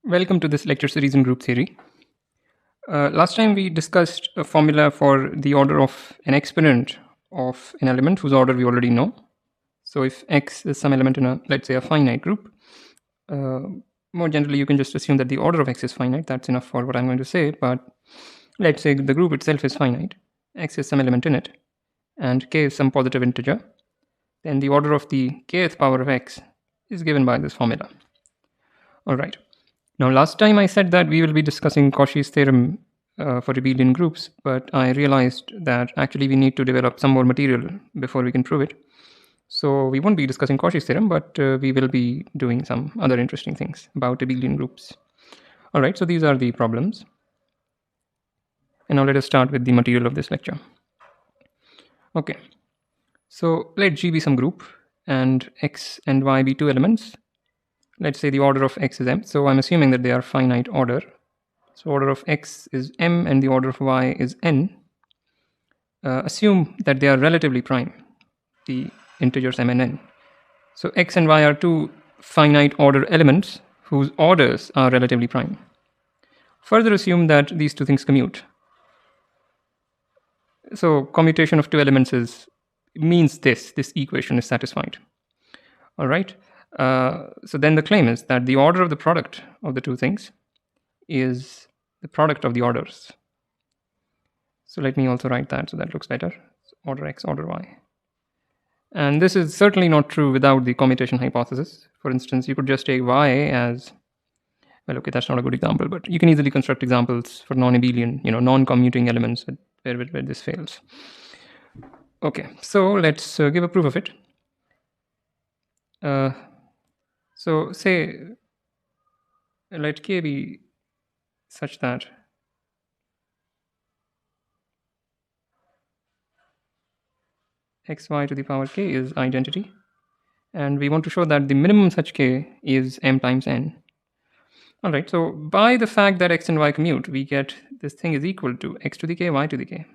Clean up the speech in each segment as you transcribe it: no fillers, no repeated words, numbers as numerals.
Welcome to this lecture series in group theory. Last time we discussed a formula for the order of an exponent of an element whose order we already know. So if x is some element in a, let's say, a finite group, uh, more generally you can just assume that the order of x is finite. That's enough for what I'm going to say. But let's say the group itself is finite. X is some element in it, and k is some positive integer. Then the order of the kth power of x is given by this formula. All right. Now, last time I said that we will be discussing Cauchy's theorem for abelian groups, but I realized that actually we need to develop some more material before we can prove it. So we won't be discussing Cauchy's theorem, but we will be doing some other interesting things about abelian groups. All right, so these are the problems. And now let us start with the material of this lecture. Okay, so let G be some group and X and Y be two elements. Let's say the order of X is M. So I'm assuming that they are finite order. So order of X is M and the order of Y is N. Assume that they are relatively prime, the integers M and N. So X and Y are two finite order elements whose orders are relatively prime. Further assume that these two things commute. So commutation of two elements means this equation is satisfied. All right. So then the claim is that the order of the product of the two things is the product of the orders. So let me also write that so that looks better. So order X, order Y. And this is certainly not true without the commutation hypothesis. For instance, you could just take Y as, well, okay, that's not a good example, but you can easily construct examples for non-abelian, non-commuting elements where this fails. Okay, so let's give a proof of it. So say, let K be such that xy to the power k is identity. And we want to show that the minimum such k is m times n. All right, so by the fact that x and y commute, we get this thing is equal to x to the k, y to the k.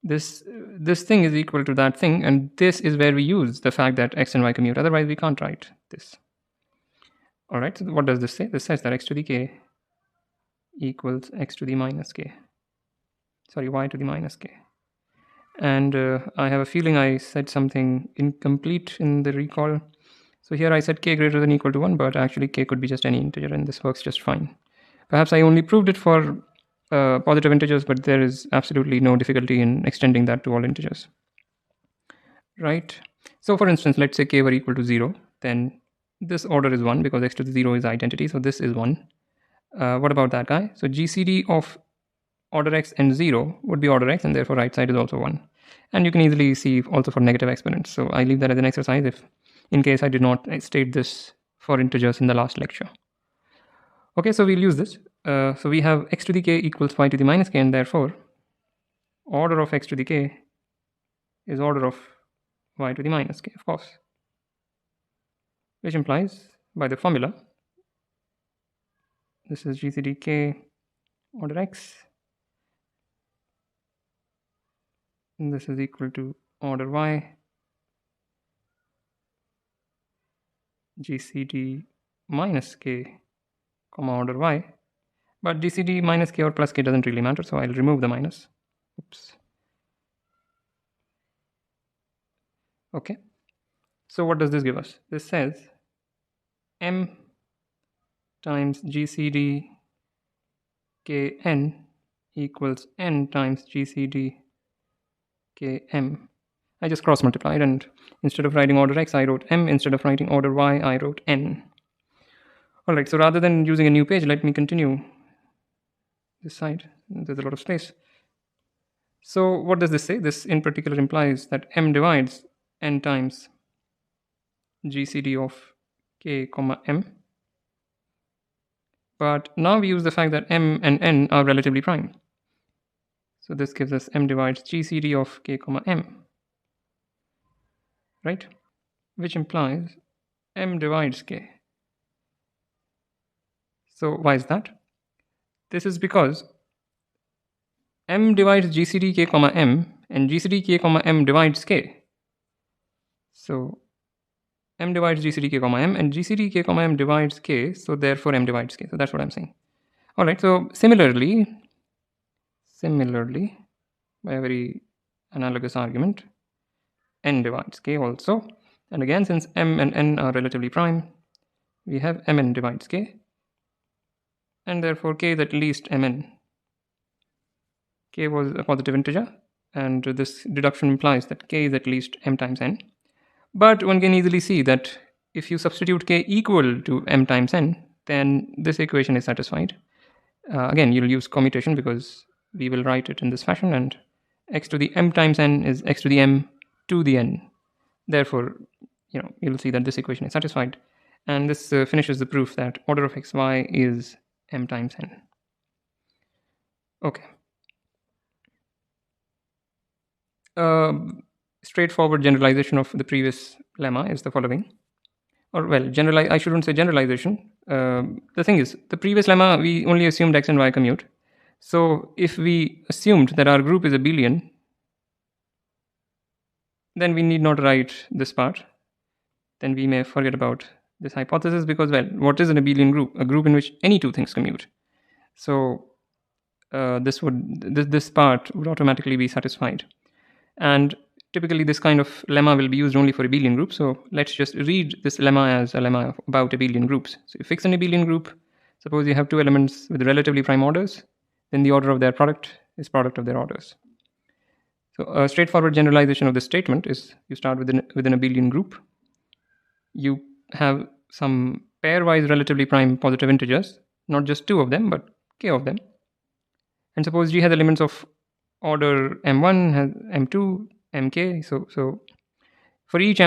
This thing is equal to that thing, and this is where we use the fact that x and y commute. Otherwise, we can't write this. All right, so what does this say? This says that x to the k equals x to the minus k. Sorry, y to the minus k. And I have a feeling I said something incomplete in the recall. So here I said k greater than or equal to 1, but actually k could be just any integer, and this works just fine. Perhaps I only proved it for positive integers, but there is absolutely no difficulty in extending that to all integers. Right? So for instance, let's say k were equal to 0, then this order is 1 because x to the 0 is identity, so this is 1. What about that guy? So GCD of order x and 0 would be order x, and therefore right side is also 1. And you can easily see also for negative exponents. So I leave that as an exercise if in case I did not state this for integers in the last lecture. Okay, so we'll use this. So we have x to the k equals y to the minus k, and therefore order of x to the k is order of y to the minus k, of course. Which implies, by the formula, this is GCD k order x, and this is equal to order y GCD minus k comma order y. But GCD minus k or plus k doesn't really matter, so I'll remove the minus. Oops. Okay. So what does this give us? This says m times GCD kn equals n times GCD km. I just cross multiplied, and instead of writing order x, I wrote m. Instead of writing order y, I wrote n. All right, so rather than using a new page, let me continue this side. There's a lot of space. So what does this say? This in particular implies that m divides n times GCD of k comma m. But now we use the fact that m and n are relatively prime. So this gives us m divides GCD of k comma m, right? Which implies m divides k. So why is that? This is because m divides GCD k comma m, and GCD k comma m divides k. So m divides gcd k comma m, and gcd k comma m divides k, so therefore m divides k. So that's what I'm saying. All right, so similarly, by a very analogous argument, n divides k also. And again, since m and n are relatively prime, we have mn divides k, and therefore k is at least mn. K was a positive integer, and this deduction implies that k is at least m times n. But one can easily see that if you substitute k equal to m times n, then this equation is satisfied. Again, you'll use commutation because we will write it in this fashion, and x to the m times n is x to the m to the n. Therefore, you'll see that this equation is satisfied. And this finishes the proof that order of xy is m times n. Okay. Straightforward generalization of the previous lemma is the following. Or well, I shouldn't say generalization. The thing is, the previous lemma, we only assumed x and y commute. So if we assumed that our group is abelian, then we need not write this part. Then we may forget about this hypothesis because, well, what is an abelian group? A group in which any two things commute. So this part would automatically be satisfied. And typically this kind of lemma will be used only for abelian groups. So let's just read this lemma as a lemma about abelian groups. So you fix an abelian group. Suppose you have two elements with relatively prime orders. Then the order of their product is product of their orders. So a straightforward generalization of this statement is you start with an abelian group. You have some pairwise relatively prime positive integers, not just two of them, but k of them. And suppose G has elements of order m1, has m2, mk. So for each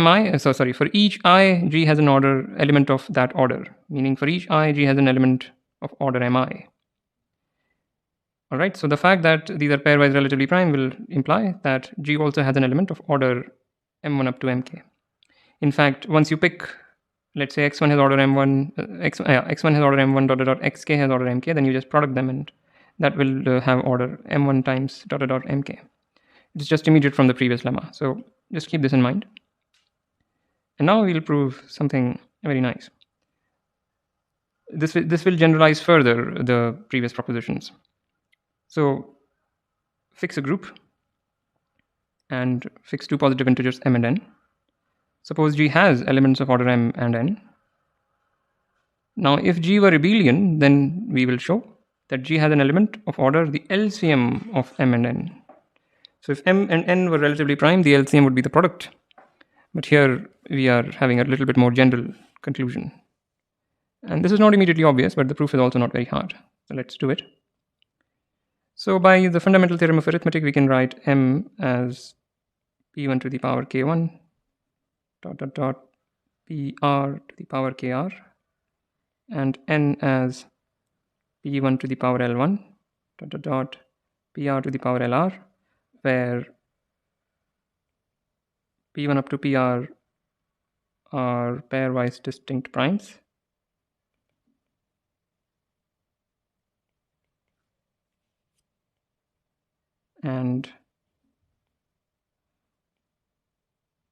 for each I, G has an order element of that order. Meaning for each I, G has an element of order mi. All right. So the fact that these are pairwise relatively prime will imply that G also has an element of order m1 up to mk. In fact, once you pick, let's say x1 has order m1, x1 has order m1 xk has order mk, then you just product them, and that will have order m1 times mk. It's just immediate from the previous lemma. So just keep this in mind. And now we'll prove something very nice. This will generalize further the previous propositions. So fix a group and fix two positive integers m and n. Suppose G has elements of order m and n. Now if G were abelian, then we will show that G has an element of order the LCM of m and n. So if m and n were relatively prime, the LCM would be the product. But here we are having a little bit more general conclusion. And this is not immediately obvious, but the proof is also not very hard. So let's do it. So by the fundamental theorem of arithmetic, we can write m as p1 to the power k1 pr to the power kr, and n as p1 to the power l1 pr to the power lr, where p1 up to pr are pairwise distinct primes. And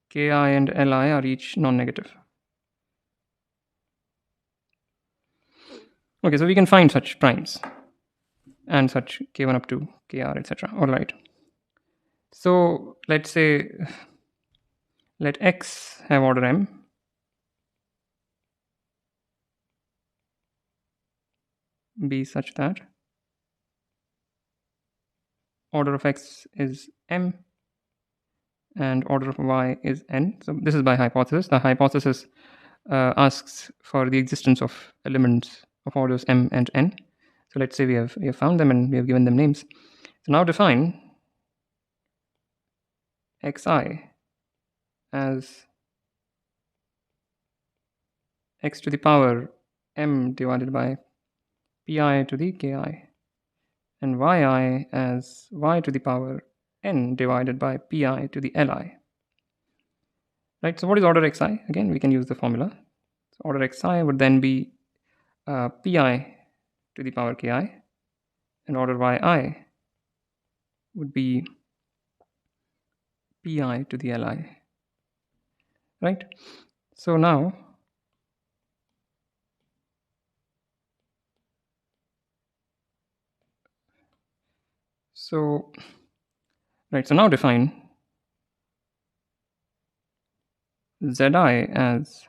ki and li are each non-negative. Okay, so we can find such primes and such k1 up to kr, etc. All right. So let's say let x have order m, be such that order of x is m and order of y is n. So this is by hypothesis. The hypothesis asks for the existence of elements of orders m and n. So let's say we have found them and we have given them names. So now define xi as x to the power m divided by pi to the ki, and yi as y to the power n divided by pi to the li. Right, so what is order xi? Again, we can use the formula. So order xi would then be pi to the power ki, and order yi would be pi to the li. Right? So now, so now define Zi as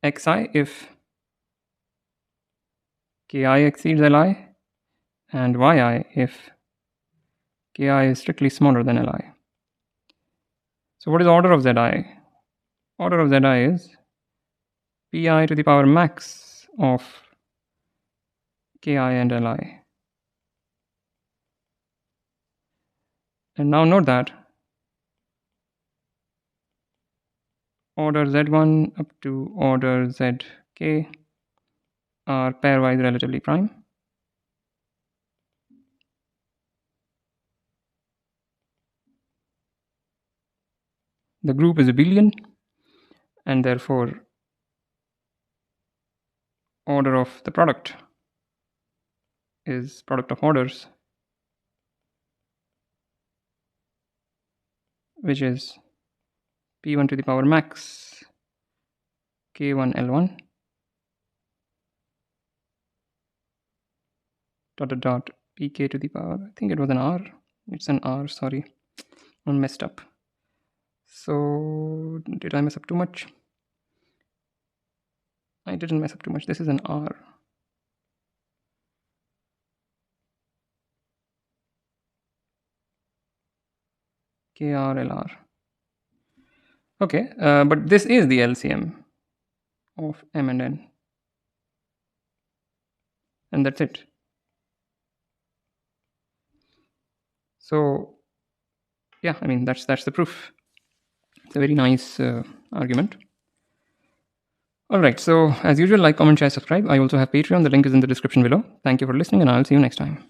xi if ki exceeds li, and yi if ki is strictly smaller than li. So what is the order of Zi? Order of Zi is pi to the power max of ki and li. And now note that order Z1 up to order Zk are pairwise relatively prime. The group is abelian, and therefore order of the product is product of orders, which is p1 to the power max k1 l1 dot pk to the power, I think it was an r, it's an r, sorry, I messed up. So did I mess up too much? I didn't mess up too much. This is an r. KRLR. Okay, but this is the LCM of M and N. And that's it. So, yeah, I mean, that's the proof. It's a very nice argument. All right, so as usual, like, comment, share, subscribe. I also have Patreon. The link is in the description below. Thank you for listening, and I'll see you next time.